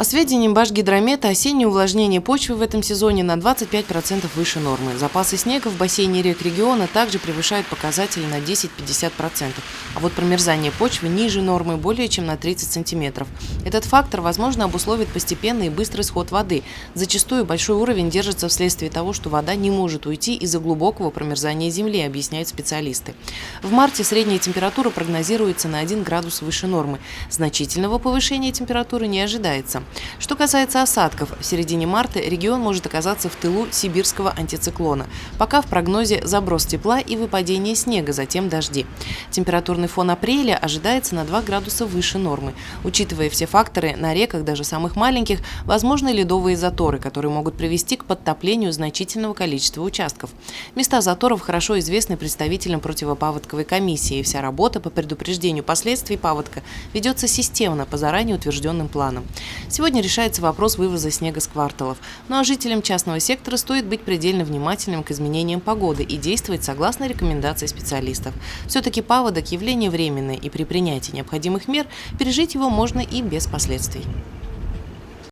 По сведениям Башгидромета, осеннее увлажнение почвы в этом сезоне на 25% выше нормы. Запасы снега в бассейне рек региона также превышают показатели на 10–50%. А вот промерзание почвы ниже нормы более чем на 30 сантиметров. Этот фактор, возможно, обусловит постепенный и быстрый сход воды. Зачастую большой уровень держится вследствие того, что вода не может уйти из-за глубокого промерзания земли, объясняют специалисты. В марте средняя температура прогнозируется на 1 градус выше нормы. Значительного повышения температуры не ожидается. Что касается осадков, в середине марта регион может оказаться в тылу сибирского антициклона. Пока в прогнозе заброс тепла и выпадение снега, затем дожди. Температурный фон апреля ожидается на 2 градуса выше нормы. Учитывая все факторы, на реках, даже самых маленьких, возможны ледовые заторы, которые могут привести к подтоплению значительного количества участков. Места заторов хорошо известны представителям противопаводковой комиссии, и вся работа по предупреждению последствий паводка ведется системно по заранее утвержденным планам. Сегодня решается вопрос вывоза снега с кварталов. Ну а жителям частного сектора стоит быть предельно внимательным к изменениям погоды и действовать согласно рекомендациям специалистов. Все-таки паводок – явление временное, и при принятии необходимых мер пережить его можно и без последствий.